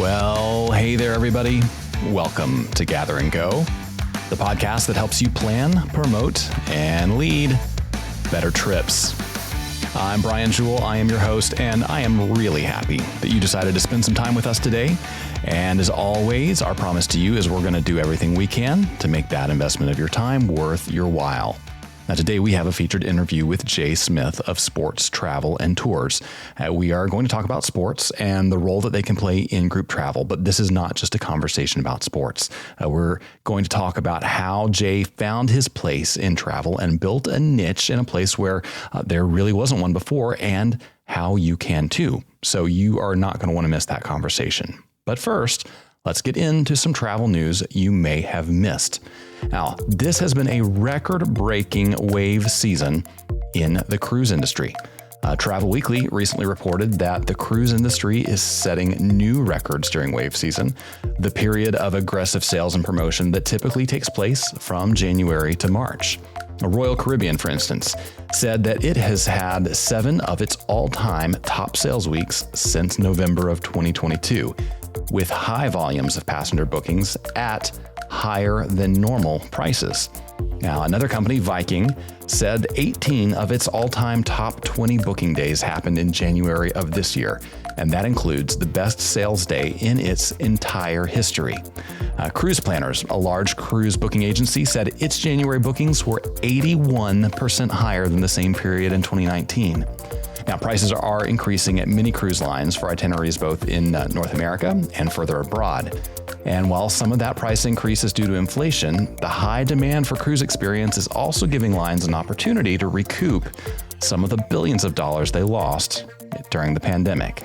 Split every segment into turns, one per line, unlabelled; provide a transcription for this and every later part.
Well, hey there, everybody. Welcome to Gather and Go, the podcast that helps you plan, promote, and lead better trips. I'm Brian Jewell. I am your host, and I am really happy that you decided to spend some time with us today. And as always, our promise to you is we're going to do everything we can to make that investment of your time worth your while. Now, today we have a featured interview with Jay Smith of Sports Travel and Tours. We are going to talk about sports and the role that they can play in group travel, but this is not just a conversation about sports. We're going to talk about how Jay found his place in travel and built a niche in a place where there really wasn't one before, and how you can too. So you are not going to want to miss that conversation. But first, let's get into some travel news you may have missed. Now, this has been a record-breaking wave season in the cruise industry. Travel Weekly recently reported that the cruise industry is setting new records during wave season, the period of aggressive sales and promotion that typically takes place from January to March. Royal Caribbean, for instance, said that it has had 7 of its all-time top sales weeks since November of 2022, with high volumes of passenger bookings at higher than normal prices. Now, another company, Viking, said 18 of its all-time top 20 booking days happened in January of this year, and that includes the best sales day in its entire history. Cruise Planners, a large cruise booking agency, said its January bookings were 81% higher than the same period in 2019. Now, prices are increasing at many cruise lines for itineraries both in North America and further abroad. And while some of that price increase is due to inflation, the high demand for cruise experience is also giving lines an opportunity to recoup some of the billions of dollars they lost during the pandemic.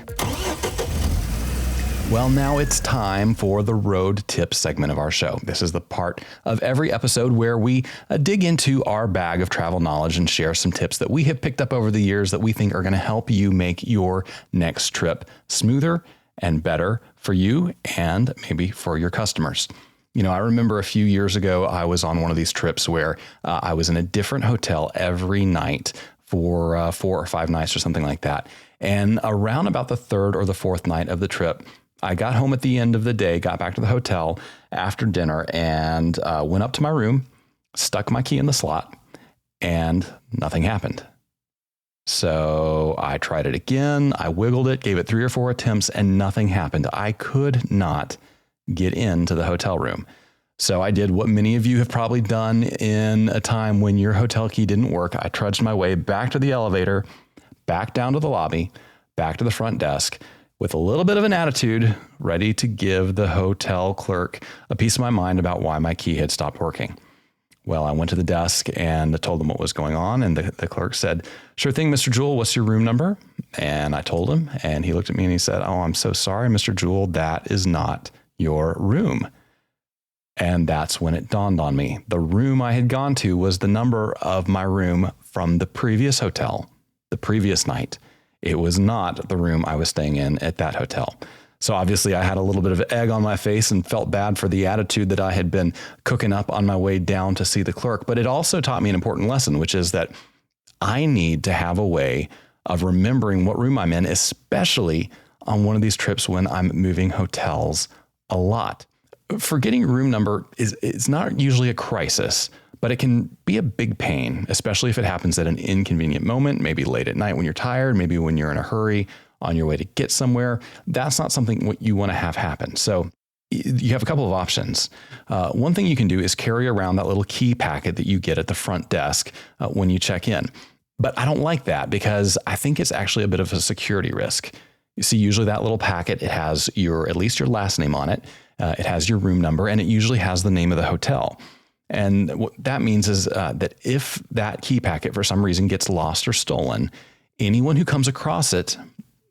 Well, now it's time for the road tips segment of our show. This is the part of every episode where we dig into our bag of travel knowledge and share some tips that we have picked up over the years that we think are going to help you make your next trip smoother and better for you and maybe for your customers. You know, I remember a few years ago, I was on one of these trips where I was in a different hotel every night for 4 or 5 nights or something like that. And around about the 3rd or the 4th night of the trip, I got home at the end of the day, got back to the hotel after dinner, and went up to my room, stuck my key in the slot, and nothing happened. So I tried it again. I wiggled it, gave it 3 or 4 attempts, and nothing happened. I could not get into the hotel room. So I did what many of you have probably done in a time when your hotel key didn't work. I trudged my way back to the elevator, back down to the lobby, back to the front desk, with a little bit of an attitude, ready to give the hotel clerk a piece of my mind about why my key had stopped working. Well, I went to the desk and told them what was going on, and the clerk said, "Sure thing, Mr. Jewell, what's your room number?" And I told him, and he looked at me and he said, "Oh, I'm so sorry, Mr. Jewell, that is not your room." And that's when it dawned on me. The room I had gone to was the number of my room from the previous hotel, the previous night. It was not the room I was staying in at that hotel. So obviously I had a little bit of egg on my face and felt bad for the attitude that I had been cooking up on my way down to see the clerk. But it also taught me an important lesson, which is that I need to have a way of remembering what room I'm in, especially on one of these trips when I'm moving hotels a lot. Forgetting your room number is not usually a crisis, but it can be a big pain, especially if it happens at an inconvenient moment, maybe late at night when you're tired, maybe when you're in a hurry on your way to get somewhere. That's not something what you want to have happen. So you have a couple of options. One thing you can do is carry around that little key packet that you get at the front desk when you check in. But I don't like that because I think it's actually a bit of a security risk. You see, usually that little packet, it has at least your last name on it. It has your room number, and it usually has the name of the hotel. And what that means is that if that key packet for some reason gets lost or stolen, anyone who comes across it,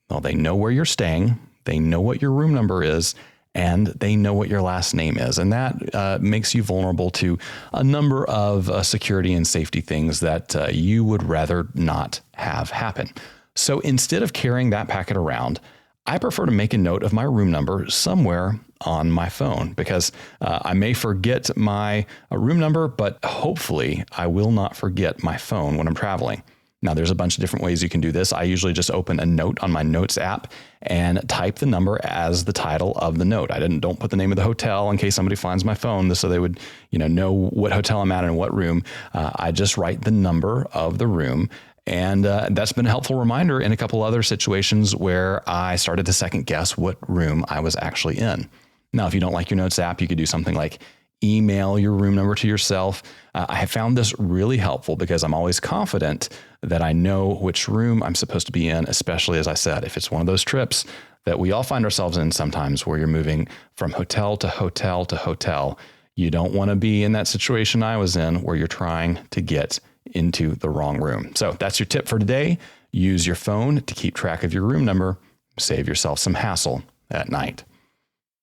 well, they know where you're staying, they know what your room number is, and they know what your last name is. And that makes you vulnerable to a number of security and safety things that you would rather not have happen. So instead of carrying that packet around, I prefer to make a note of my room number somewhere on my phone because I may forget my room number, but hopefully I will not forget my phone when I'm traveling. Now, there's a bunch of different ways you can do this. I usually just open a note on my notes app and type the number as the title of the note. Don't put the name of the hotel in case somebody finds my phone, so they would, know what hotel I'm at and what room. I just write the number of the room. And that's been a helpful reminder in a couple other situations where I started to second guess what room I was actually in. Now, if you don't like your notes app, you could do something like email your room number to yourself. I have found this really helpful because I'm always confident that I know which room I'm supposed to be in, especially, as I said, if it's one of those trips that we all find ourselves in sometimes where you're moving from hotel to hotel to hotel. You don't want to be in that situation I was in where you're trying to get into the wrong room. So that's your tip for today. Use your phone to keep track of your room number. Save yourself some hassle at night.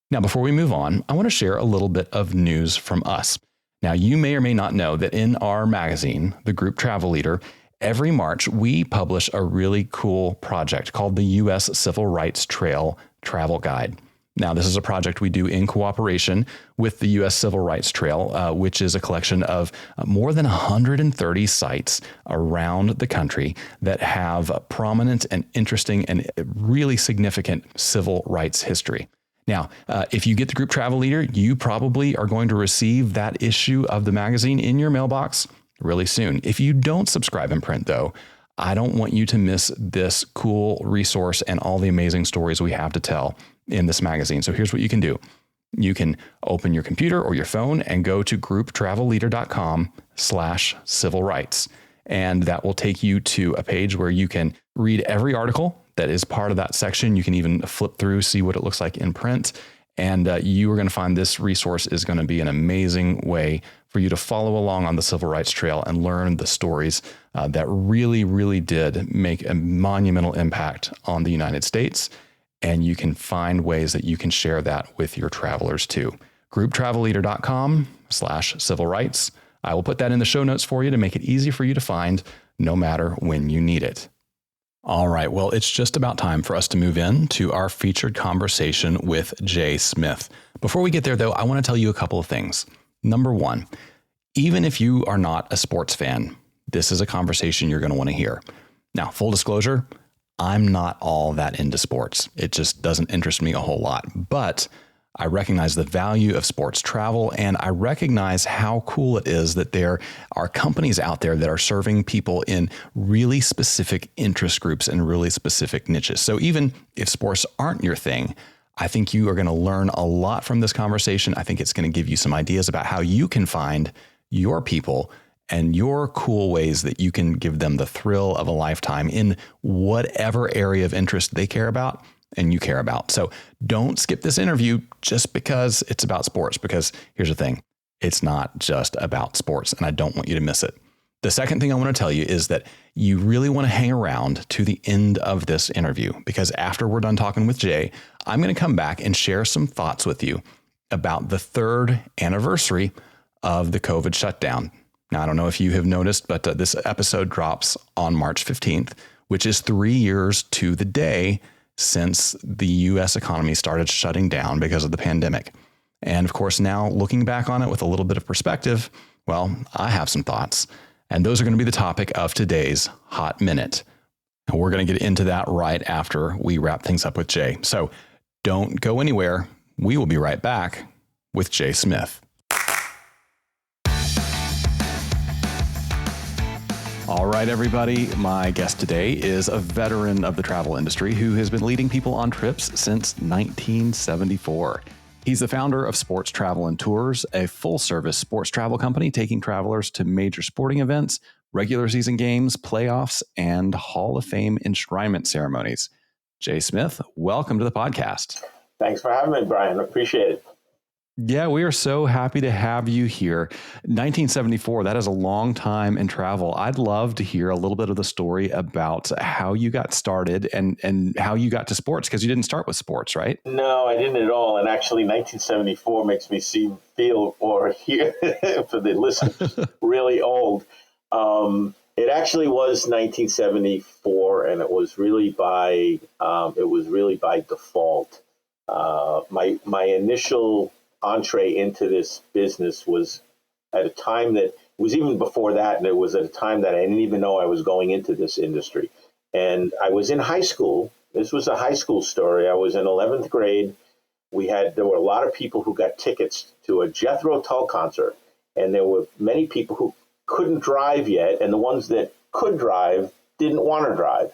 Now, before we move on, I want to share a little bit of news from us. Now, you may or may not know that in our magazine, The Group Travel Leader, every March, we publish a really cool project called the U.S. Civil Rights Trail Travel Guide. Now, this is a project we do in cooperation with the U.S. Civil Rights Trail, which is a collection of more than 130 sites around the country that have prominent and interesting and really significant civil rights history. Now, if you get the Group Travel Leader, you probably are going to receive that issue of the magazine in your mailbox really soon. If you don't subscribe in print, though, I don't want you to miss this cool resource and all the amazing stories we have to tell in this magazine. So here's what you can do. You can open your computer or your phone and go to grouptravelleader.com/civil rights. And that will take you to a page where you can read every article that is part of that section. You can even flip through, see what it looks like in print. And you are going to find this resource is going to be an amazing way for you to follow along on the Civil Rights Trail and learn the stories that really, really did make a monumental impact on the United States. And you can find ways that you can share that with your travelers too. grouptravelleader.com/civil rights. I will put that in the show notes for you to make it easy for you to find no matter when you need it. All right. Well, it's just about time for us to move in to our featured conversation with Jay Smith. Before we get there, though, I want to tell you a couple of things. Number one, even if you are not a sports fan, this is a conversation you're going to want to hear. Now, full disclosure, I'm not all that into sports. It just doesn't interest me a whole lot. But I recognize the value of sports travel, and I recognize how cool it is that there are companies out there that are serving people in really specific interest groups and really specific niches. So even if sports aren't your thing, I think you are going to learn a lot from this conversation. I think it's going to give you some ideas about how you can find your people and your cool ways that you can give them the thrill of a lifetime in whatever area of interest they care about and you care about. So don't skip this interview just because it's about sports, because here's the thing, it's not just about sports, and I don't want you to miss it. The second thing I want to tell you is that you really want to hang around to the end of this interview, because after we're done talking with Jay, I'm going to come back and share some thoughts with you about the third anniversary of the COVID shutdown. Now, I don't know if you have noticed, but this episode drops on March 15th, which is 3 years to the day since the U.S. economy started shutting down because of the pandemic. And of course, now looking back on it with a little bit of perspective, well, I have some thoughts. And those are going to be the topic of today's Hot Minute. And we're going to get into that right after we wrap things up with Jay. So don't go anywhere. We will be right back with Jay Smith. All right, everybody. My guest today is a veteran of the travel industry who has been leading people on trips since 1974. He's the founder of Sports Travel and Tours, a full-service sports travel company taking travelers to major sporting events, regular season games, playoffs, and Hall of Fame enshrinement ceremonies. Jay Smith, welcome to the podcast.
Thanks for having me, Brian. I appreciate it.
Yeah, we are so happy to have you here. 1974, that is a long time in travel. I'd love to hear a little bit of the story about how you got started and how you got to sports, because you didn't start with sports, right?
No, I didn't at all. And actually, 1974 makes me feel or hear, for the listeners, really old. It actually was 1974, and it was really by default. My initial entree into this business was at a time that It was even before that, and it was at a time that I didn't even know I was going into this industry. And I was in high school. This was a high school story. I was in 11th grade. There were a lot of people who got tickets to a Jethro Tull concert, and there were many people who couldn't drive yet, and the ones that could drive didn't want to drive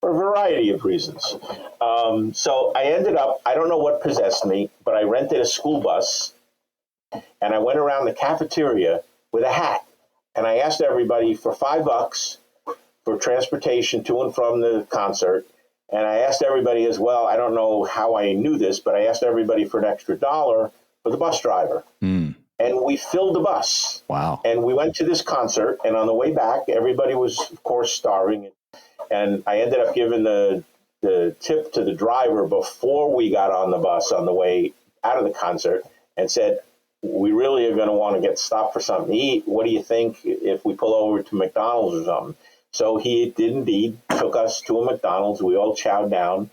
for a variety of reasons. So I ended up, I don't know what possessed me, but I rented a school bus, and I went around the cafeteria with a hat, and I asked everybody for $5 for transportation to and from the concert. And I asked everybody as well, I don't know how I knew this, but I asked everybody for an extra $1 for the bus driver. And we filled the bus.
Wow.
And we went to this concert, and on the way back, everybody was, of course, starving. And I ended up giving the tip to the driver before we got on the bus on the way out of the concert and said, we really are going to want to get stopped for something to eat. What do you think if we pull over to McDonald's or something? So he did indeed, took us to a McDonald's. We all chowed down.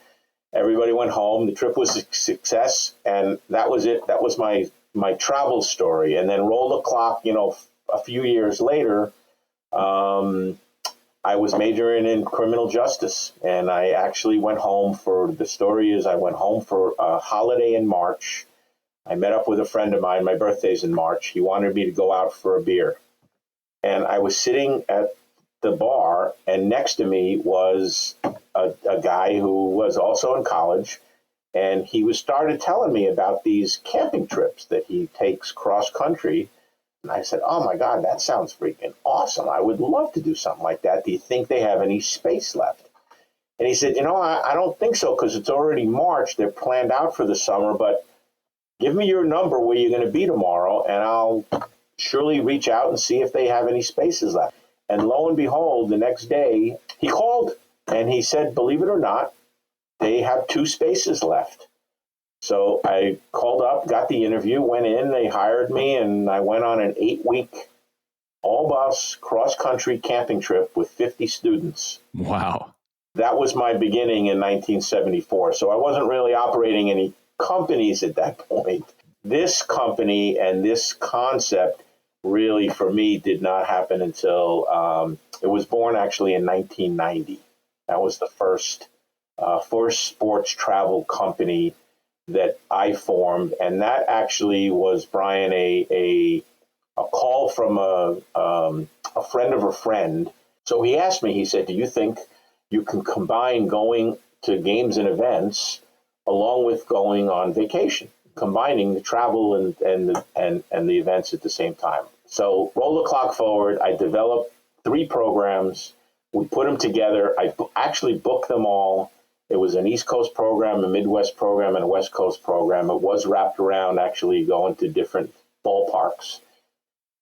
Everybody went home. The trip was a success, and that was it. That was my travel story. And then roll the clock, a few years later, I was majoring in criminal justice, and I actually went home I went home for a holiday in March. I met up with a friend of mine. My birthday's in March. He wanted me to go out for a beer. And I was sitting at the bar, and next to me was a guy who was also in college, and he started telling me about these camping trips that he takes cross country. And I said, oh my God, that sounds freaking awesome. I would love to do something like that. Do you think they have any space left? And he said, I don't think so, because it's already March. They're planned out for the summer, but give me your number where you're going to be tomorrow, and I'll surely reach out and see if they have any spaces left. And lo and behold, the next day he called and he said, believe it or not, they have 2 spaces left. So I called up, got the interview, went in, they hired me, and I went on an 8-week all-bus cross-country camping trip with 50 students.
Wow.
That was my beginning in 1974. So I wasn't really operating any companies at that point. This company and this concept really, for me, did not happen until it was born actually in 1990. That was the first sports travel company that I formed, and that actually was, Brian, a call from a friend of a friend. So he asked me, he said, do you think you can combine going to games and events along with going on vacation, combining the travel and the events at the same time? So roll the clock forward. I developed 3 programs. We put them together. I actually booked them all. It was an East Coast program, a Midwest program, and a West Coast program. It was wrapped around actually going to different ballparks.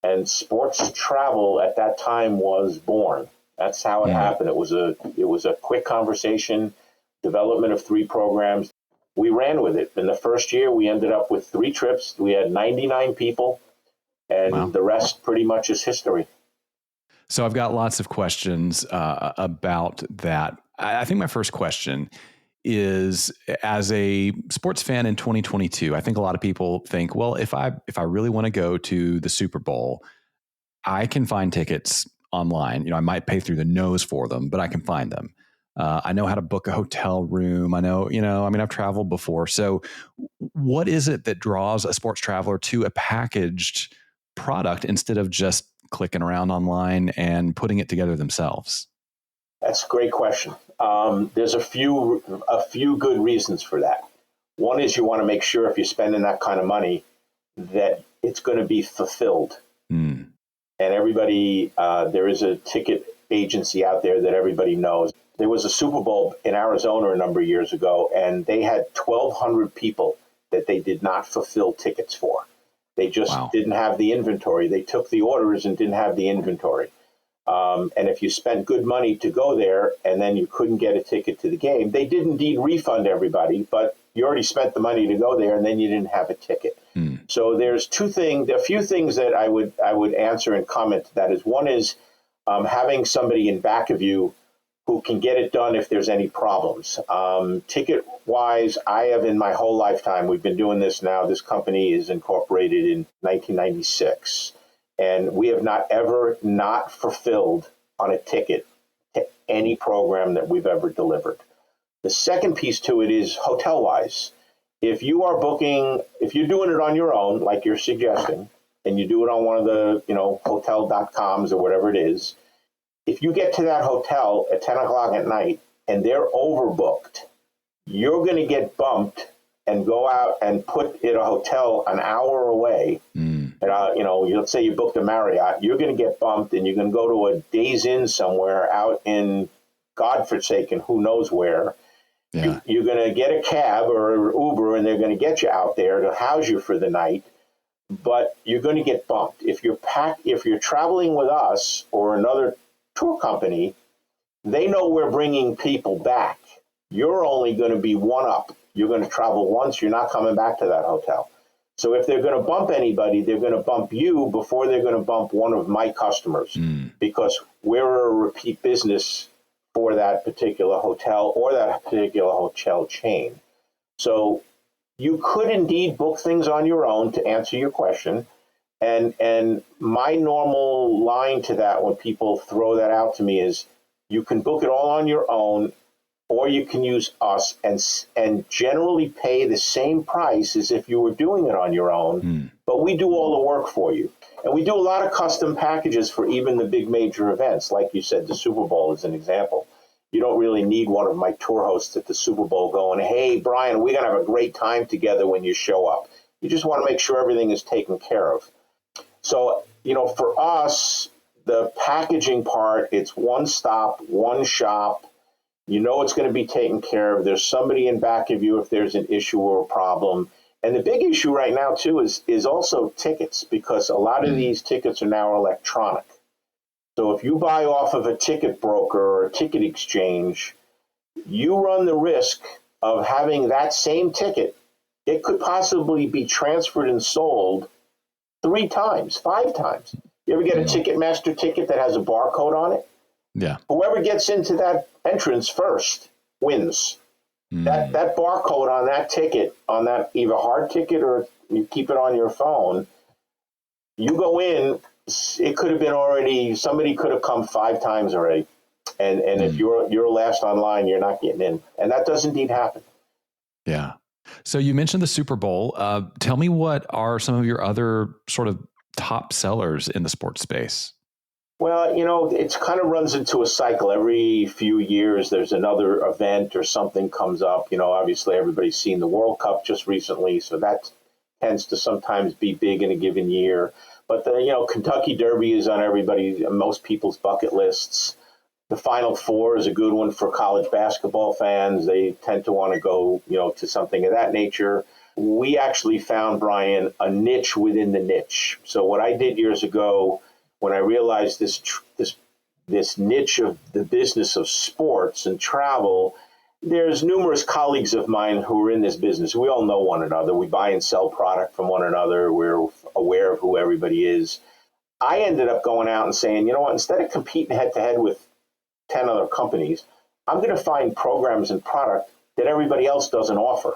And sports travel at that time was born. That's how it happened. It was a quick conversation, development of 3 programs. We ran with it. In the first year, we ended up with 3 trips. We had 99 people. And the rest pretty much is history.
So I've got lots of questions about that. I think my first question is, as a sports fan in 2022, I think a lot of people think, well, if I really want to go to the Super Bowl, I can find tickets online. I might pay through the nose for them, but I can find them. I know how to book a hotel room. I know, I've traveled before. So what is it that draws a sports traveler to a packaged product instead of just clicking around online and putting it together themselves?
That's a great question. There's a few good reasons for that. One is you want to make sure if you're spending that kind of money that it's going to be fulfilled. And everybody, there is a ticket agency out there that everybody knows. There was a Super Bowl in Arizona a number of years ago, and they had 1,200 people that they did not fulfill tickets for. They just didn't have the inventory. They took the orders and didn't have the inventory. And if you spent good money to go there and then you couldn't get a ticket to the game, they did indeed refund everybody, but you already spent the money to go there and then you didn't have a ticket. So there's a few things that I would answer and comment to that is, one is having somebody in back of you who can get it done if there's any problems. Ticket wise, I have in my whole lifetime, we've been doing this now. This company is incorporated in 1996. And we have not ever not fulfilled on a ticket to any program that we've ever delivered. The second piece to it is hotel-wise. If you are booking, if you're doing it on your own, like you're suggesting, and you do it on one of the, hotel.coms or whatever it is, if you get to that hotel at 10 o'clock at night and they're overbooked, you're going to get bumped and go out and put in a hotel an hour away. And, let's say you booked a Marriott, you're going to get bumped and you're going to go to a Days Inn somewhere out in godforsaken, who knows where. Yeah. You're going to get a cab or Uber and they're going to get you out there to house you for the night, but you're going to get bumped. If you're traveling with us or another tour company, they know we're bringing people back. You're only going to be one up. You're going to travel once. You're not coming back to that hotel. So if they're going to bump anybody, they're going to bump you before they're going to bump one of my customers because we're a repeat business for that particular hotel or that particular hotel chain. So you could indeed book things on your own, to answer your question. And my normal line to that when people throw that out to me is you can book it all on your own, or you can use us and generally pay the same price as if you were doing it on your own, but we do all the work for you. And we do a lot of custom packages for even the big major events. Like you said, the Super Bowl is an example. You don't really need one of my tour hosts at the Super Bowl going, hey, Brian, we're going to have a great time together when you show up. You just want to make sure everything is taken care of. So, for us, the packaging part, it's one stop, one shop. It's going to be taken care of. There's somebody in back of you if there's an issue or a problem. And the big issue right now, too, is also tickets, because a lot of these tickets are now electronic. So if you buy off of a ticket broker or a ticket exchange, you run the risk of having that same ticket. It could possibly be transferred and sold 3 times, 5 times. You ever get a Ticketmaster ticket that has a barcode on it?
Yeah.
Whoever gets into that entrance first wins. That barcode on that ticket, on that either hard ticket or you keep it on your phone, you go in, it could have been already, somebody could have come 5 times already. And if you're last online, you're not getting in. And that does indeed happen. Yeah.
So you mentioned the Super Bowl. Tell me, what are some of your other sort of top sellers in the sports space?
Well, it kind of runs into a cycle. Every few years, there's another event or something comes up. Obviously, everybody's seen the World Cup just recently, so that tends to sometimes be big in a given year. But the Kentucky Derby is on most people's bucket lists. The Final Four is a good one for college basketball fans. They tend to want to go, to something of that nature. We actually found, Brian, a niche within the niche. So what I did years ago, when I realized this niche of the business of sports and travel, there's numerous colleagues of mine who are in this business. We all know one another. We buy and sell product from one another. We're aware of who everybody is. I ended up going out and saying, you know what, instead of competing head-to-head with 10 other companies, I'm going to find programs and product that everybody else doesn't offer.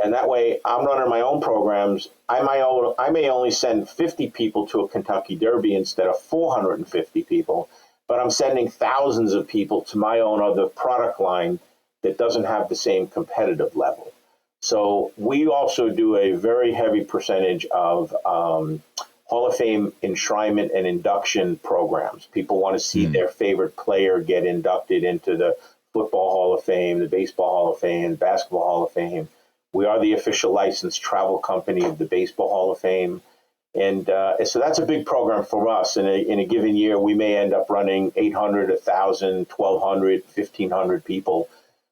And that way, I'm running my own programs. I may only send 50 people to a Kentucky Derby instead of 450 people, but I'm sending thousands of people to my own other product line that doesn't have the same competitive level. So we also do a very heavy percentage of Hall of Fame enshrinement and induction programs. People want to see their favorite player get inducted into the Football Hall of Fame, the Baseball Hall of Fame, Basketball Hall of Fame. We are the official licensed travel company of the Baseball Hall of Fame. And so that's a big program for us. In a given year, we may end up running 800, 1,000, 1,200, 1,500 people.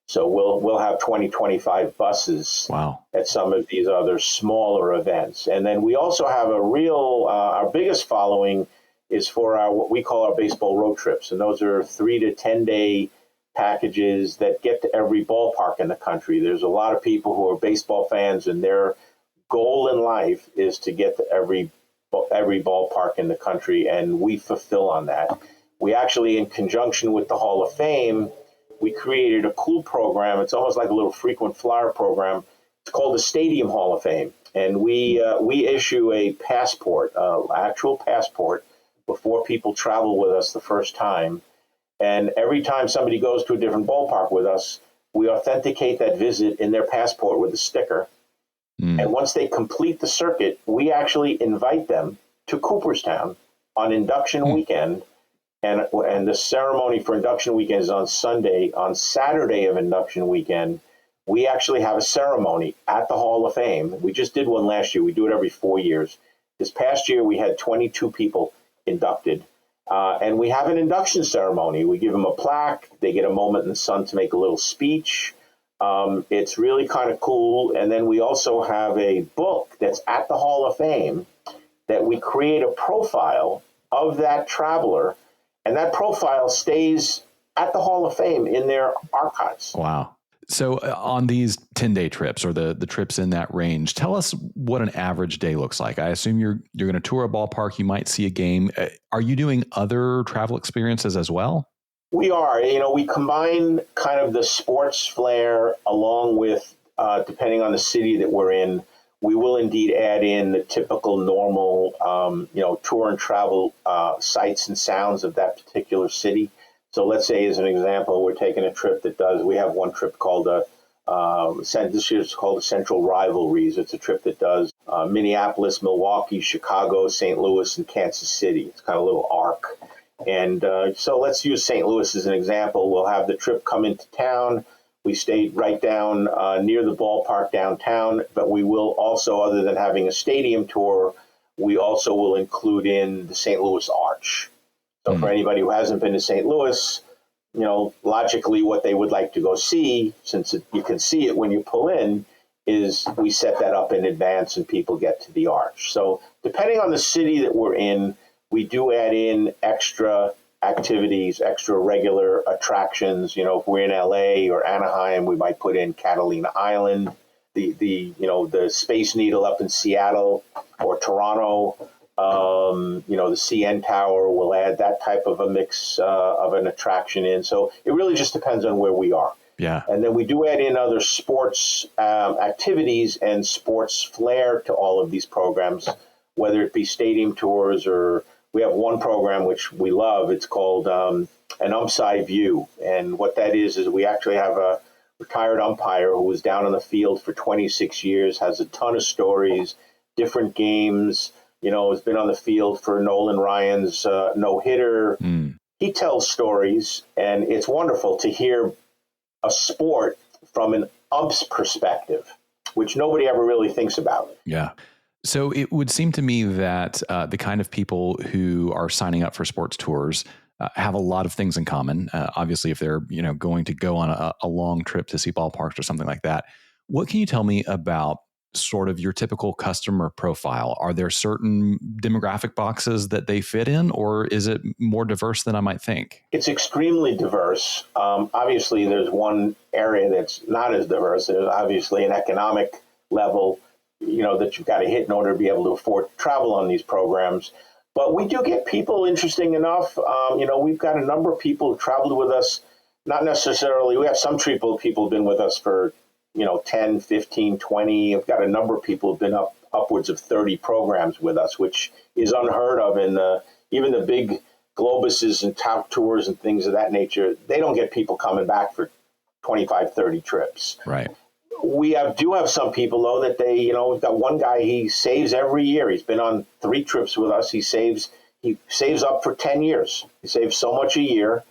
So we'll have 20, 25 buses at some of these other smaller events. And then we also have a real, our biggest following is for what we call our baseball road trips. And those are 3 to 10 day packages that get to every ballpark in the country. There's a lot of people who are baseball fans, and their goal in life is to get to every ballpark in the country, and we fulfill on that. We actually, in conjunction with the Hall of Fame, we created a cool program. It's almost like a little frequent flyer program. It's called the Stadium Hall of Fame. And we issue a passport, actual passport, before people travel with us the first time. And every time somebody goes to a different ballpark with us, we authenticate that visit in their passport with a sticker. And once they complete the circuit, we actually invite them to Cooperstown on induction weekend. And the ceremony for induction weekend is on Sunday. On Saturday of induction weekend, we actually have a ceremony at the Hall of Fame. We just did one last year. We do it every 4 years. This past year, we had 22 people inducted. And we have an induction ceremony. We give them a plaque. They get a moment in the sun to make a little speech. It's really kind of cool. And then we also have a book that's at the Hall of Fame that we create a profile of that traveler. And that profile stays at the Hall of Fame in their archives.
Wow. So on these 10-day trips or the trips in that range, tell us what an average day looks like. I assume you're going to tour a ballpark. You might see a game. Are you doing other travel experiences as well?
We are. We combine kind of the sports flair along with, depending on the city that we're in, we will indeed add in the typical normal, tour and travel sights and sounds of that particular city. So let's say, as an example, we're taking a trip we have one trip called this year's called the Central Rivalries. It's a trip that does Minneapolis, Milwaukee, Chicago, St. Louis, and Kansas City. It's kind of a little arc. And so let's use St. Louis as an example. We'll have the trip come into town. We stayed right down near the ballpark downtown, but we will also, other than having a stadium tour, we also will include in the St. Louis Arch. So for anybody who hasn't been to St. Louis, logically what they would like to go see, since you can see it when you pull in, is we set that up in advance and people get to the Arch. So depending on the city that we're in, we do add in extra activities, extra regular attractions. If we're in LA or Anaheim, we might put in Catalina Island, the Space Needle up in Seattle or Toronto. The CN Tower, will add that type of a mix of an attraction in. So it really just depends on where we are.
Yeah.
And then we do add in other sports activities and sports flair to all of these programs, whether it be stadium tours or we have one program which we love. It's called an Umpside View. And what that is we actually have a retired umpire who was down on the field for 26 years, has a ton of stories, different games, has been on the field for Nolan Ryan's no-hitter. He tells stories, and it's wonderful to hear a sport from an ump's perspective, which nobody ever really thinks about.
Yeah. So it would seem to me that the kind of people who are signing up for sports tours have a lot of things in common. Obviously, if they're going to go on a long trip to see ballparks or something like that, what can you tell me about sort of your typical customer profile? Are there certain demographic boxes that they fit in, or is it more diverse than I might think?
It's extremely diverse. Obviously, there's one area that's not as diverse. There's obviously an economic level, that you've got to hit in order to be able to afford to travel on these programs. But we do get people, interesting enough. We've got a number of people who traveled with us, not necessarily, we have some people who've been with us for 10, 15, 20. I've got a number of people who've been upwards of 30 programs with us, which is unheard of. And even the big Globuses and top tours and things of that nature, they don't get people coming back for 25, 30 trips.
Right.
We do have some people, though, that we've got one guy, he saves every year. He's been on 3 trips with us. He saves up for 10 years. He saves so much a year.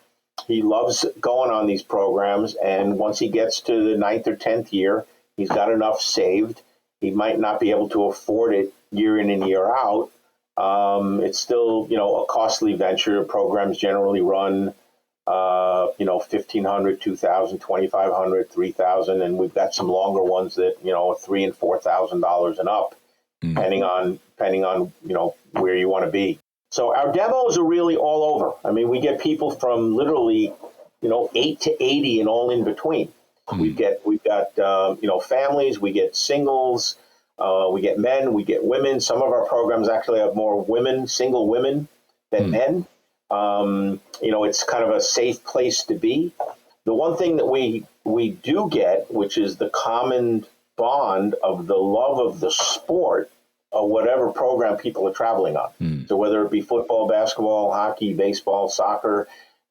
He loves going on these programs, and once he gets to the 9th or 10th year, he's got enough saved. He might not be able to afford it year in and year out. It's still, a costly venture. Programs generally run, $1,500, $2,000, $2,500, $3,000, and we've got some longer ones that, are $3,000 and $4,000 and up, depending on where you want to be. So our demos are really all over. I mean, we get people from literally, 8 to 80 and all in between. We've got families, we get singles, we get men, we get women. Some of our programs actually have more single women than men. It's kind of a safe place to be. The one thing that we do get, which is the common bond of the love of the sport or whatever program people are traveling on. So whether it be football, basketball, hockey, baseball, soccer,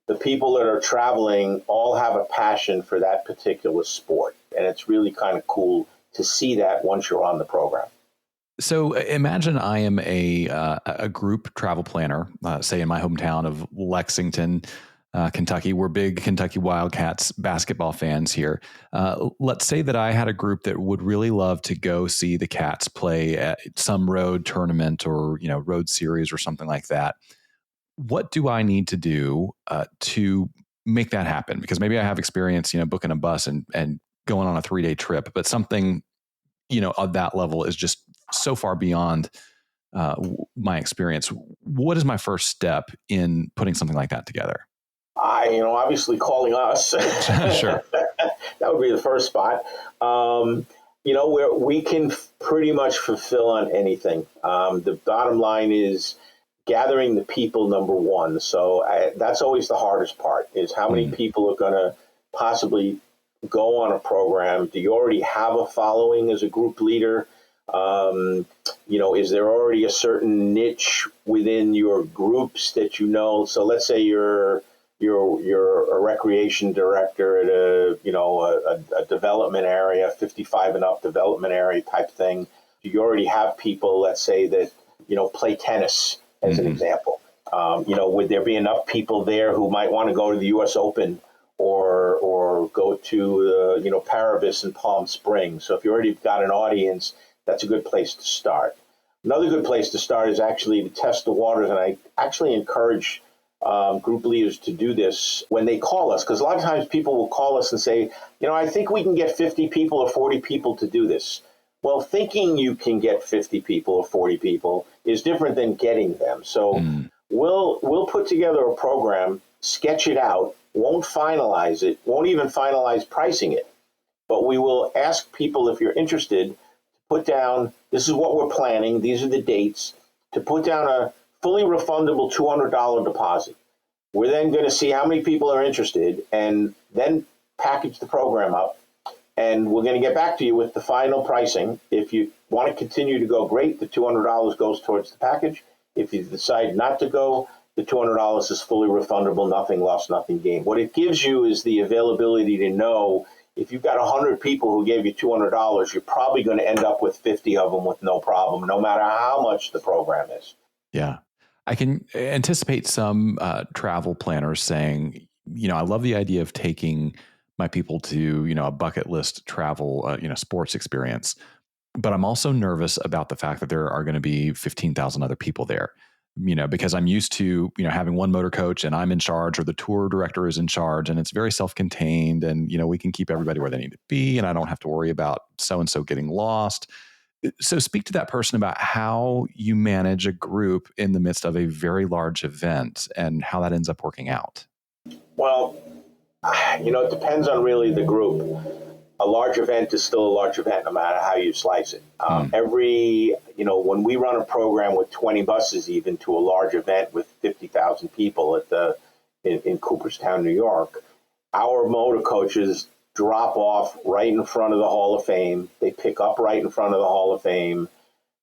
the people that are traveling all have a passion for that particular sport. And it's really kind of cool to see that once you're on the program.
So imagine I am a group travel planner, say in my hometown of Lexington, Kentucky. We're big Kentucky Wildcats basketball fans here. Let's say that I had a group that would really love to go see the Cats play at some road tournament or, road series or something like that. What do I need to do to make that happen? Because maybe I have experience, booking a bus and going on a 3-day trip, but something, of that level is just so far beyond my experience. What is my first step in putting something like that together?
Obviously calling us.
Sure.
That would be the first spot. Where we can pretty much fulfill on anything. The bottom line is gathering the people, number one. So that's always the hardest part, is how many people are going to possibly go on a program. Do you already have a following as a group leader? Is there already a certain niche within your groups that So let's say you're a recreation director at a development area, 55 and up development area type thing. Do you already have people, let's say, that play tennis as an example? Would there be enough people there who might want to go to the U.S. Open or go to Paribus in Palm Springs? So if you already got an audience, that's a good place to start. Another good place to start is actually to test the waters, and I actually encourage group leaders to do this when they call us, because a lot of times people will call us and say, I think we can get 50 people or 40 people to do this. Well, thinking you can get 50 people or 40 people is different than getting them. So we'll put together a program, sketch it out, won't finalize it, won't even finalize pricing it, but we will ask people, if you're interested, to put down, this is what we're planning, these are the dates, to put down a fully refundable $200 deposit. We're then going to see how many people are interested and then package the program up. And we're going to get back to you with the final pricing. If you want to continue to go, great, the $200 goes towards the package. If you decide not to go, the $200 is fully refundable, nothing lost, nothing gained. What it gives you is the availability to know if you've got 100 people who gave you $200, you're probably going to end up with 50 of them with no problem, no matter how much the program is.
Yeah. I can anticipate some travel planners saying, I love the idea of taking my people to, a bucket list travel, sports experience. But I'm also nervous about the fact that there are going to be 15,000 other people there, because I'm used to, having one motor coach and I'm in charge, or the tour director is in charge, and it's very self-contained, and, we can keep everybody where they need to be, and I don't have to worry about so-and-so getting lost. So speak to that person about how you manage a group in the midst of a very large event and how that ends up working out.
Well, it depends on really the group. A large event is still a large event, no matter how you slice it. When we run a program with 20 buses, even to a large event with 50,000 people in Cooperstown, New York, our motor coaches drop off right in front of the Hall of Fame. They pick up right in front of the Hall of Fame.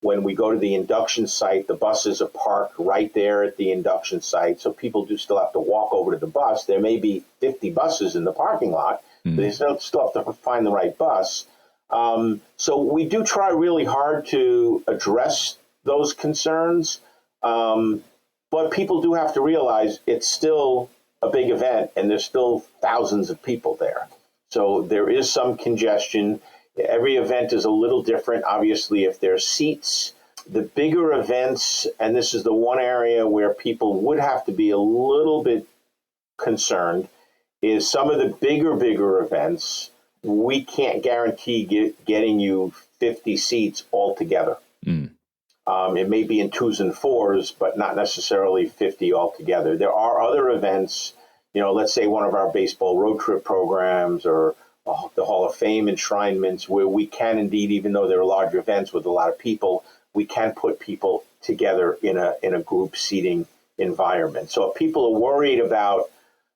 When we go to the induction site, the buses are parked right there at the induction site. So people do still have to walk over to the bus. There may be 50 buses in the parking lot, but they still have to find the right bus. So we do try really hard to address those concerns. But people do have to realize it's still a big event and there's still thousands of people there. So there is some congestion. Every event is a little different. Obviously, if there's seats, the bigger events, and this is the one area where people would have to be a little bit concerned, is some of the bigger events, we can't guarantee getting you 50 seats altogether. It may be in 2s and 4s, but not necessarily 50 altogether. There are other events, let's say one of our baseball road trip programs or the Hall of Fame enshrinements, where we can indeed, even though they're large events with a lot of people, we can put people together in a group seating environment. So if people are worried about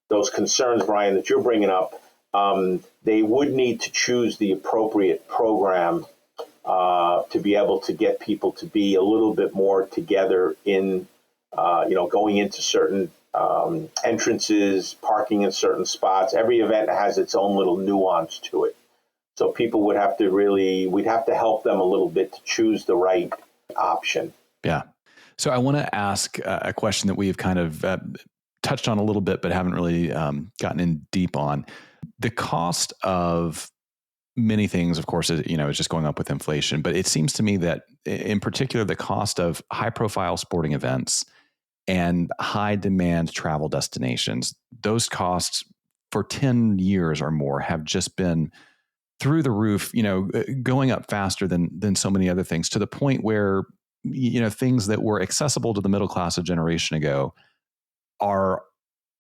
those concerns, Brian, that you're bringing up, they would need to choose the appropriate program to be able to get people to be a little bit more together in, going into certain entrances, parking in certain spots. Every event has its own little nuance to it. So people would have to we'd have to help them a little bit to choose the right option.
Yeah. So I want to ask a question that we've kind of touched on a little bit, but haven't really gotten in deep on. The cost of many things, of course, is just going up with inflation. But it seems to me that in particular, the cost of high profile sporting events and high demand travel destinations, those costs for 10 years or more have just been through the roof, going up faster than so many other things, to the point where, things that were accessible to the middle class a generation ago are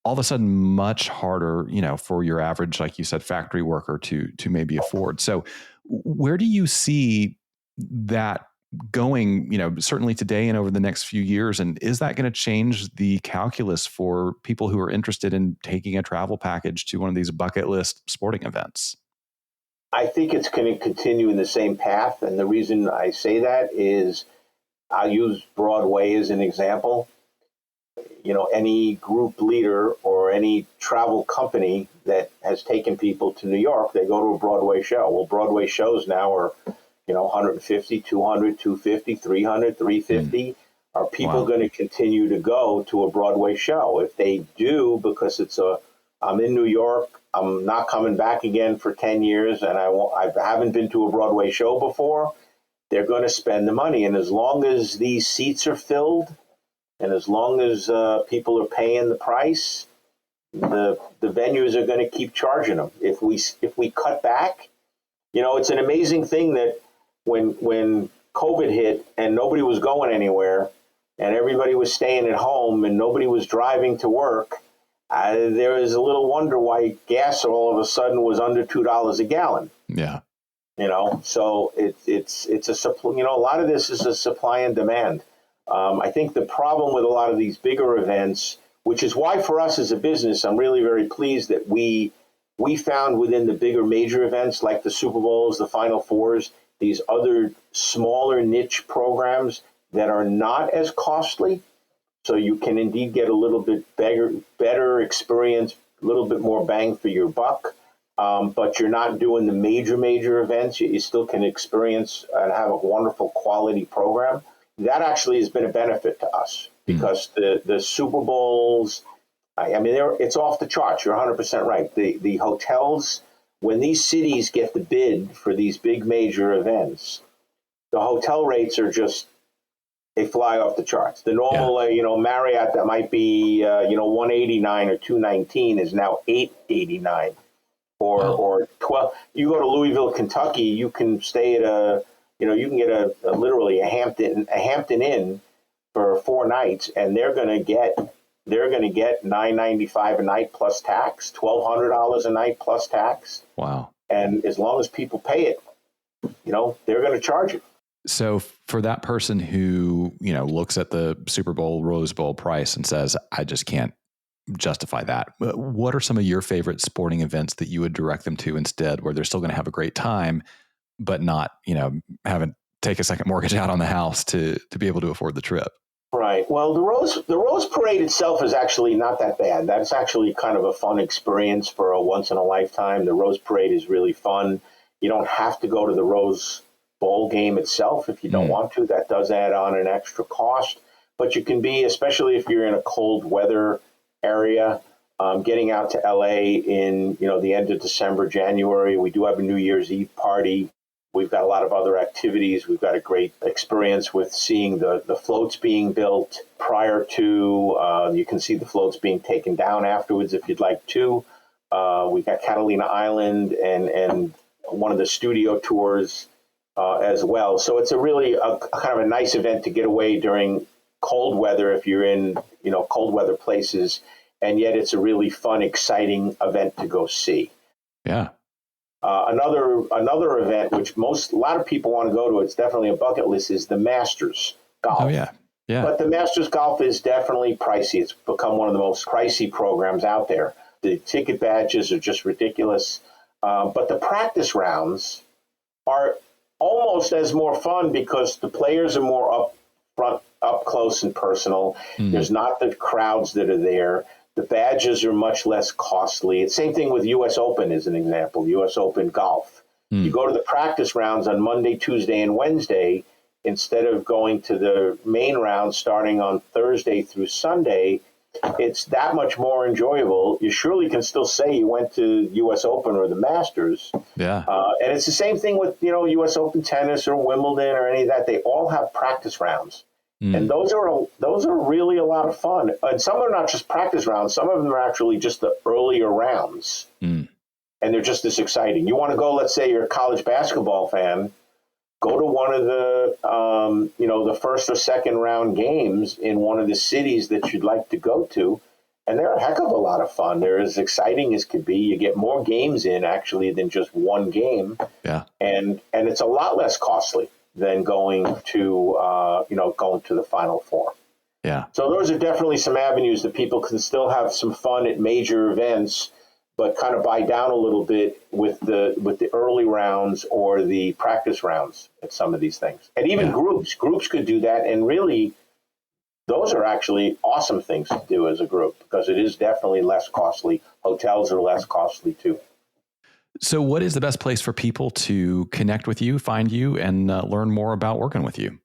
all of a sudden much harder, for your average, like you said, factory worker to maybe afford. So where do you see that going, certainly today and over the next few years? And is that going to change the calculus for people who are interested in taking a travel package to one of these bucket list sporting events?
I think it's going to continue in the same path. And the reason I say that is I'll use Broadway as an example. Any group leader or any travel company that has taken people to New York, they go to a Broadway show. Well, Broadway shows now are, 150, 200, 250, 300, 350. Are people going to continue to go to a Broadway show? If they do, because I'm in New York, I'm not coming back again for 10 years, and I haven't been to a Broadway show before, they're going to spend the money. And as long as these seats are filled, and as long as people are paying the price, the venues are going to keep charging them. If we cut back, it's an amazing thing that when COVID hit and nobody was going anywhere and everybody was staying at home and nobody was driving to work, there is a little wonder why gas all of a sudden was under $2 a gallon.
Yeah.
So it's a supply. A lot of this is a supply and demand. I think the problem with a lot of these bigger events, which is why for us as a business, I'm really very pleased that we found within the bigger major events like the Super Bowls, the Final Fours, these other smaller niche programs that are not as costly. So you can indeed get a little bit better experience, a little bit more bang for your buck. But you're not doing the major events. You still can experience and have a wonderful quality program. That actually has been a benefit to us because the Super Bowls, it's off the charts. You're 100% right. The hotels, when these cities get the bid for these big major events, the hotel rates are they fly off the charts. The normal, Marriott that might be, $189 or $219 is now $889 or $12. You go to Louisville, Kentucky, you can stay at you can get literally a Hampton Inn for 4 nights, and they're going to get $995 a night plus tax, $1,200 a night plus tax.
Wow!
And as long as people pay it, they're going to charge it.
So for that person who looks at the Super Bowl, Rose Bowl price and says, "I just can't justify that," what are some of your favorite sporting events that you would direct them to instead, where they're still going to have a great time, but not, having take a second mortgage out on the house to be able to afford the trip?
Right. Well, the Rose Parade itself is actually not that bad. That's actually kind of a fun experience for a once in a lifetime. The Rose Parade is really fun. You don't have to go to the Rose Bowl game itself if you don't want to. That does add on an extra cost, but you can be, especially if you're in a cold weather area, getting out to LA in, the end of December, January. We do have a New Year's Eve party. We've got a lot of other activities. We've got a great experience with seeing the floats being built prior to. You can see the floats being taken down afterwards if you'd like to. We got Catalina Island and one of the studio tours as well. So it's a really kind of a nice event to get away during cold weather if you're in cold weather places, and yet it's a really fun, exciting event to go see.
Yeah.
Another event which a lot of people want to go to, it's definitely a bucket list, is the Masters Golf.
Oh yeah.
But the Masters Golf is definitely pricey. It's become one of the most pricey programs out there. The ticket badges are just ridiculous. But the practice rounds are almost as more fun because the players are more up front, up close and personal. There's not the crowds that are there. The badges are much less costly. It's same thing with U.S. Open as an example, U.S. Open golf. You go to the practice rounds on Monday, Tuesday, and Wednesday instead of going to the main round starting on Thursday through Sunday. It's that much more enjoyable. You surely can still say you went to U.S. Open or the Masters.
Yeah.
And it's the same thing with, U.S. Open tennis or Wimbledon or any of that. They all have practice rounds. And those are really a lot of fun. And some are not just practice rounds. Some of them are actually just the earlier rounds. And they're just as exciting. You want to go, let's say you're a college basketball fan, go to one of the, the first or second round games in one of the cities that you'd like to go to. And they're a heck of a lot of fun. They're as exciting as could be. You get more games in actually than just one game.
Yeah.
And it's a lot less costly than going to the Final Four.
Yeah.
So those are definitely some avenues that people can still have some fun at major events, but kind of buy down a little bit with the early rounds or the practice rounds at some of these things. And even groups could do that. And really, those are actually awesome things to do as a group because it is definitely less costly. Hotels are less costly too.
So what is the best place for people to connect with you, find you, and learn more about working with you?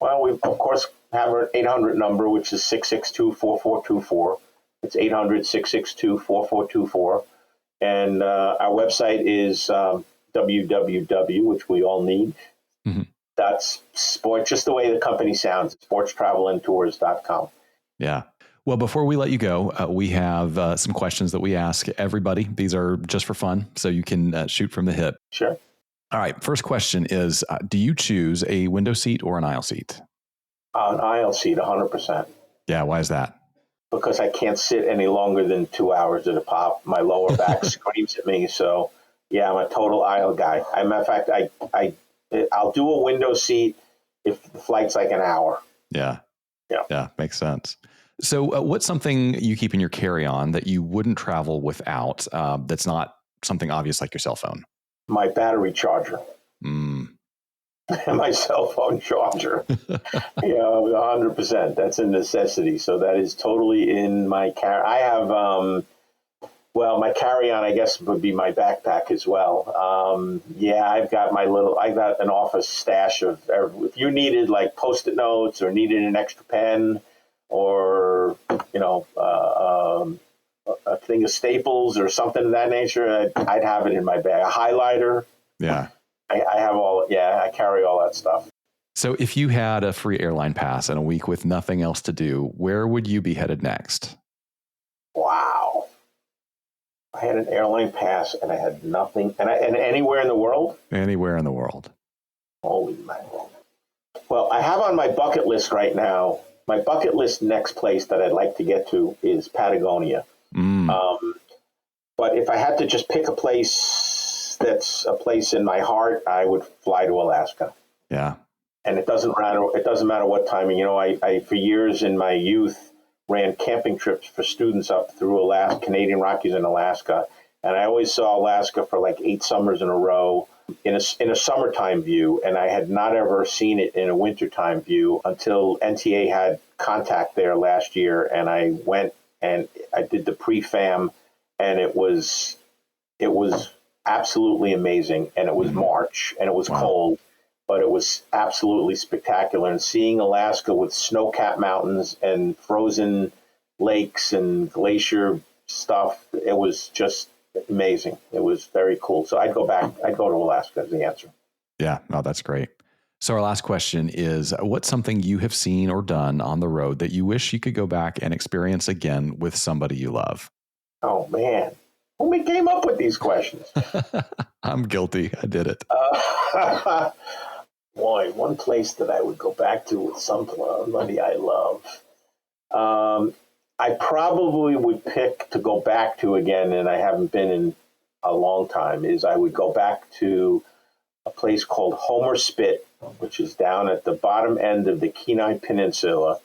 Well, we, of course, have our 800 number, which is 662-4424. It's 800-662-4424. And our website is www, which we all need. That's sport, just the way the company sounds, sportstravelandtours.com.
Yeah. Well, before we let you go, we have some questions that we ask everybody. These are just for fun, so you can shoot from the hip.
Sure.
All right. First question is, do you choose a window seat or an aisle seat?
An aisle seat, 100%.
Yeah. Why is that?
Because I can't sit any longer than 2 hours at a pop. My lower back screams at me. So, yeah, I'm a total aisle guy. Matter of fact, I'll do a window seat if the flight's like an hour.
Yeah.
Yeah.
Yeah. Makes sense. So what's something you keep in your carry-on that you wouldn't travel without that's not something obvious like your cell phone?
My battery charger. My cell phone charger. 100%. That's a necessity. So that is totally in my carry. I have, my carry-on, I guess, would be my backpack as well. I've got an office stash of, if you needed like Post-it notes or needed an extra pen or, a thing of staples or something of that nature, I'd have it in my bag. A highlighter.
Yeah.
I have I carry all that stuff.
So if you had a free airline pass and a week with nothing else to do, where would you be headed next?
Wow. I had an airline pass and I had nothing. And anywhere in the world?
Anywhere in the world. Holy
mackerel. Well, I have on my bucket list right now, my bucket list next place that I'd like to get to is Patagonia. But if I had to just pick a place that's a place in my heart, I would fly to Alaska.
Yeah.
And it doesn't matter what timing. I for years in my youth ran camping trips for students up through Alaska, Canadian Rockies and Alaska. And I always saw Alaska for like 8 summers in a row in a summertime view. And I had not ever seen it in a wintertime view until NTA had contact there last year. And I went and I did the pre-FAM, and it was absolutely amazing. And it was March and it was cold, but it was absolutely spectacular. And seeing Alaska with snow-capped mountains and frozen lakes and glacier stuff, it was just amazing. It was very cool. So I'd go to Alaska as the answer.
Yeah, no, that's great. So our last question is, what's something you have seen or done on the road that you wish you could go back and experience again with somebody you love?
Oh, man. Who came up with these questions?
I'm guilty. I did it.
Boy, one place that I would go back to with somebody I love. I probably would pick to go back to again, and I haven't been in a long time, is I would go back to a place called Homer Spit, which is down at the bottom end of the Kenai Peninsula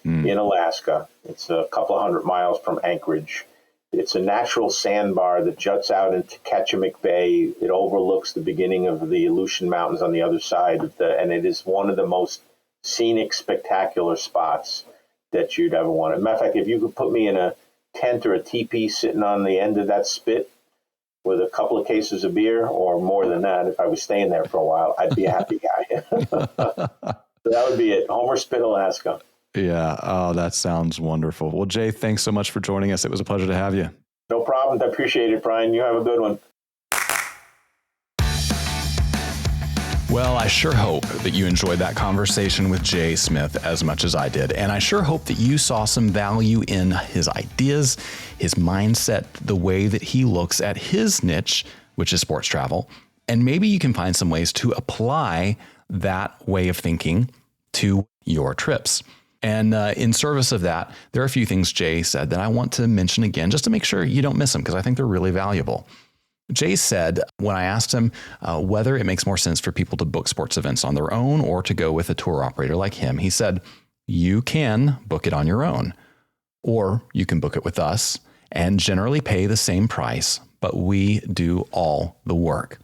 in Alaska. It's a couple of 100 miles from Anchorage. It's a natural sandbar that juts out into Ketchimak Bay. It overlooks the beginning of the Aleutian Mountains on the other side and it is one of the most scenic, spectacular spots that you'd ever want. As a matter of fact, if you could put me in a tent or a teepee sitting on the end of that spit with a couple of cases of beer, or more than that, if I was staying there for a while, I'd be a happy guy. So that would be it. Homer Spit, Alaska.
Yeah. Oh, that sounds wonderful. Well, Jay, thanks so much for joining us. It was a pleasure to have you.
No problem. I appreciate it, Brian. You have a good one.
Well, I sure hope that you enjoyed that conversation with Jay Smith as much as I did. And I sure hope that you saw some value in his ideas, his mindset, the way that he looks at his niche, which is sports travel. And maybe you can find some ways to apply that way of thinking to your trips. And in service of that, there are a few things Jay said that I want to mention again, just to make sure you don't miss them, because I think they're really valuable. Jay said, when I asked him whether it makes more sense for people to book sports events on their own or to go with a tour operator like him, he said, you can book it on your own, or you can book it with us and generally pay the same price, but we do all the work.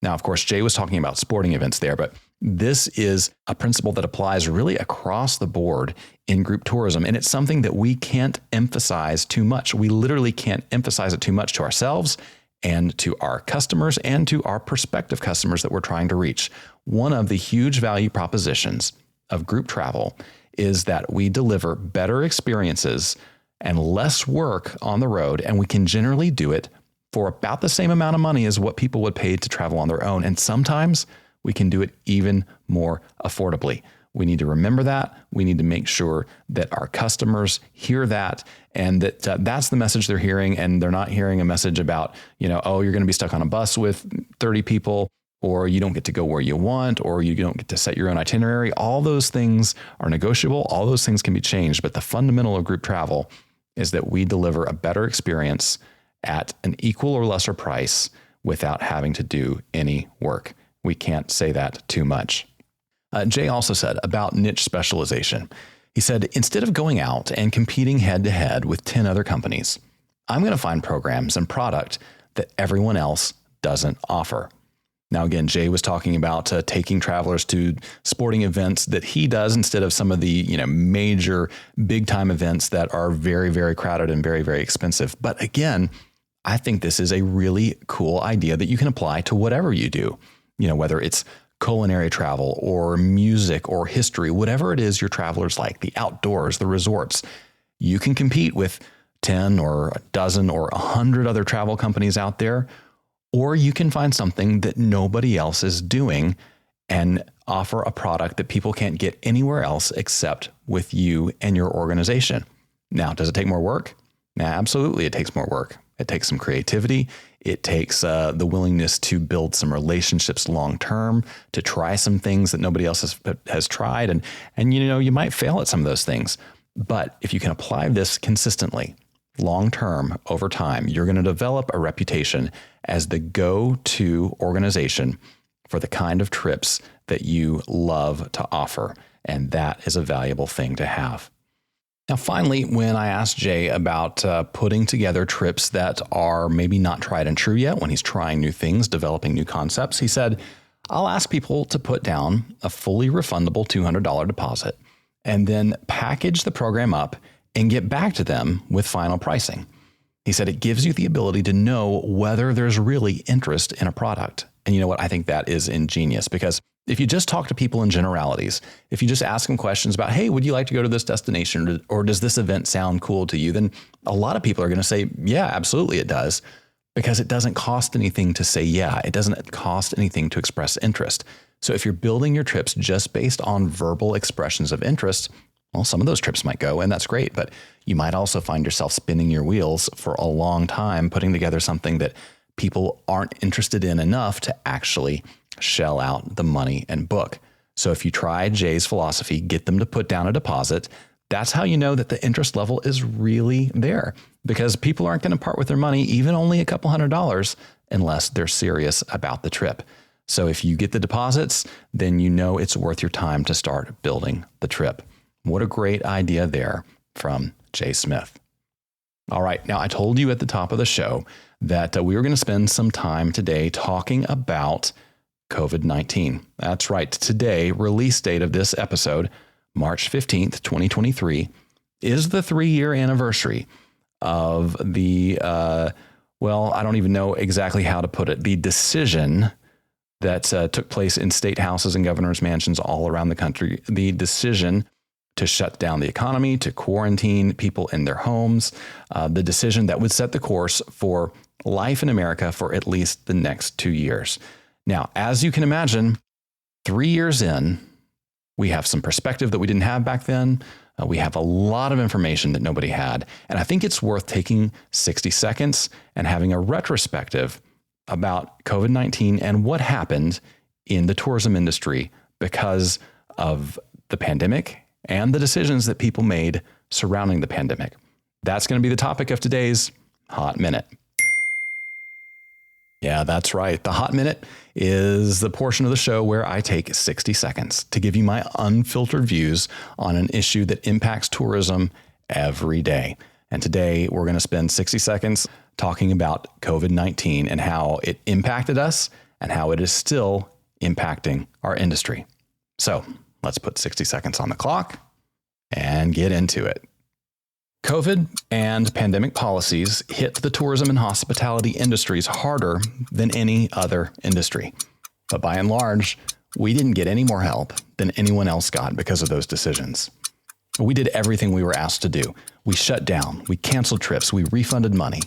Now, of course, Jay was talking about sporting events there, but this is a principle that applies really across the board in group tourism. And it's something that we can't emphasize too much. We literally can't emphasize it too much to ourselves and to our customers and to our prospective customers that we're trying to reach. One of the huge value propositions of group travel is that we deliver better experiences and less work on the road, and we can generally do it for about the same amount of money as what people would pay to travel on their own. And sometimes we can do it even more affordably. We need to remember that. We need to make sure that our customers hear that, and that that's the message they're hearing. And they're not hearing a message about, oh, you're going to be stuck on a bus with 30 people, or you don't get to go where you want, or you don't get to set your own itinerary. All those things are negotiable. All those things can be changed. But the fundamental of group travel is that we deliver a better experience at an equal or lesser price without having to do any work. We can't say that too much. Jay also said about niche specialization. He said, instead of going out and competing head to head with 10 other companies, I'm going to find programs and product that everyone else doesn't offer. Now, again, Jay was talking about taking travelers to sporting events that he does instead of some of the major big time events that are very, very crowded and very, very expensive. But again, I think this is a really cool idea that you can apply to whatever you do, whether it's culinary travel or music or history, whatever it is your travelers like, the outdoors, the resorts. You can compete with 10 or a dozen or 100 other travel companies out there, or you can find something that nobody else is doing and offer a product that people can't get anywhere else except with you and your organization. Now, does it take more work? Absolutely, it takes more work. It takes some creativity. It takes the willingness to build some relationships long term, to try some things that nobody else has tried. And you might fail at some of those things. But if you can apply this consistently, long term, over time, you're going to develop a reputation as the go-to organization for the kind of trips that you love to offer. And that is a valuable thing to have. Now, finally, when I asked Jay about putting together trips that are maybe not tried and true yet, when he's trying new things, developing new concepts, he said, I'll ask people to put down a fully refundable $200 deposit and then package the program up and get back to them with final pricing. He said it gives you the ability to know whether there's really interest in a product. And you know what? I think that is ingenious, because if you just talk to people in generalities, if you just ask them questions about, hey, would you like to go to this destination, or does this event sound cool to you? Then a lot of people are going to say, yeah, absolutely it does, because it doesn't cost anything to say yeah. It doesn't cost anything to express interest. So if you're building your trips just based on verbal expressions of interest, well, some of those trips might go, and that's great, but you might also find yourself spinning your wheels for a long time, putting together something that people aren't interested in enough to actually shell out the money and book. So if you try Jay's philosophy, get them to put down a deposit, that's how you know that the interest level is really there, because people aren't going to part with their money, even only a couple $100, unless they're serious about the trip. So if you get the deposits, then you know it's worth your time to start building the trip. What a great idea there from Jay Smith. All right. Now, I told you at the top of the show that we were going to spend some time today talking about COVID-19. That's right. Today, release date of this episode, March 15th, 2023, is the 3-year anniversary of the, I don't even know exactly how to put it, the decision that took place in state houses and governors' mansions all around the country, the decision to shut down the economy, to quarantine people in their homes, the decision that would set the course for life in America for at least the next 2 years. Now, as you can imagine, 3 years in, we have some perspective that we didn't have back then. We have a lot of information that nobody had. And I think it's worth taking 60 seconds and having a retrospective about COVID-19 and what happened in the tourism industry because of the pandemic and the decisions that people made surrounding the pandemic. That's going to be the topic of today's Hot Minute. Yeah, that's right. The Hot Minute is the portion of the show where I take 60 seconds to give you my unfiltered views on an issue that impacts tourism every day. And today we're going to spend 60 seconds talking about COVID-19 and how it impacted us and how it is still impacting our industry. So let's put 60 seconds on the clock and get into it. COVID and pandemic policies hit the tourism and hospitality industries harder than any other industry. But by and large, we didn't get any more help than anyone else got because of those decisions. We did everything we were asked to do. We shut down, we canceled trips, we refunded money.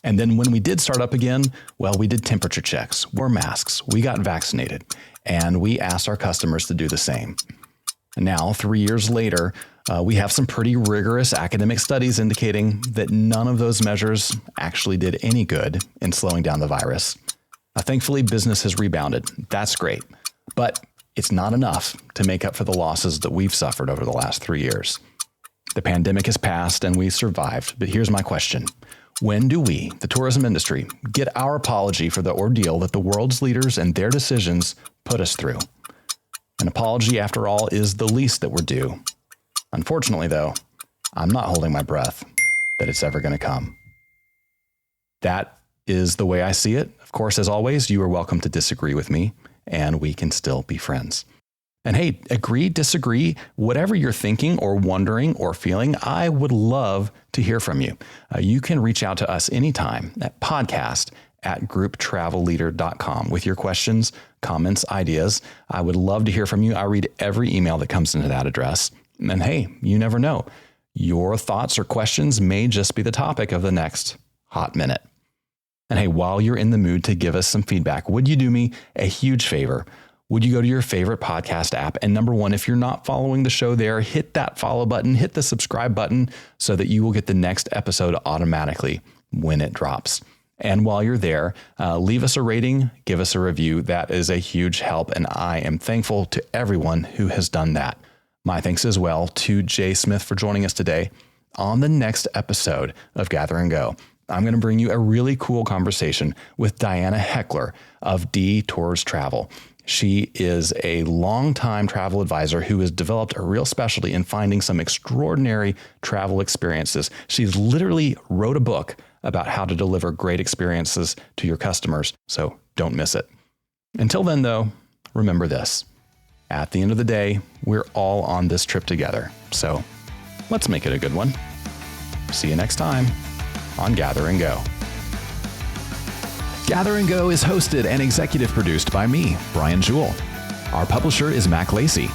And then when we did start up again, we did temperature checks, wore masks, we got vaccinated, and we asked our customers to do the same. Now, 3 years later, we have some pretty rigorous academic studies indicating that none of those measures actually did any good in slowing down the virus. Thankfully, business has rebounded. That's great. But it's not enough to make up for the losses that we've suffered over the last 3 years. The pandemic has passed and we survived. But here's my question. When do we, the tourism industry, get our apology for the ordeal that the world's leaders and their decisions put us through? An apology, after all, is the least that we're due. Unfortunately, though, I'm not holding my breath that it's ever going to come. That is the way I see it. Of course, as always, you are welcome to disagree with me, and we can still be friends. And hey, agree, disagree, whatever you're thinking or wondering or feeling, I would love to hear from you. You can reach out to us anytime at podcast@grouptravelleader.com with your questions, comments, ideas. I would love to hear from you. I read every email that comes into that address. And hey, you never know. Your thoughts or questions may just be the topic of the next Hot Minute. And hey, while you're in the mood to give us some feedback, would you do me a huge favor? Would you go to your favorite podcast app? And number one, if you're not following the show there, hit that follow button, hit the subscribe button so that you will get the next episode automatically when it drops. And while you're there, leave us a rating, give us a review. That is a huge help. And I am thankful to everyone who has done that. My thanks as well to Jay Smith for joining us today. On the next episode of Gather and Go, I'm going to bring you a really cool conversation with Diana Heckler of D Tours Travel. She is a longtime travel advisor who has developed a real specialty in finding some extraordinary travel experiences. She's literally wrote a book about how to deliver great experiences to your customers, so don't miss it. Until then, though, remember this. At the end of the day, we're all on this trip together, so let's make it a good one. See you next time on Gather and Go. Gather and Go is hosted and executive produced by me, Brian Jewell. Our publisher is Mac Lacey.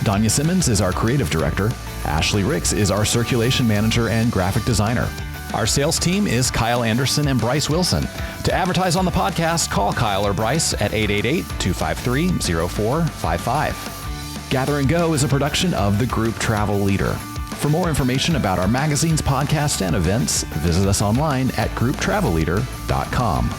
Danya Simmons is our creative director. Ashley Ricks is our circulation manager and graphic designer. Our sales team is Kyle Anderson and Bryce Wilson. To advertise on the podcast, call Kyle or Bryce at 888-253-0455. Gather and Go is a production of the Group Travel Leader. For more information about our magazines, podcasts, and events, visit us online at grouptravelleader.com.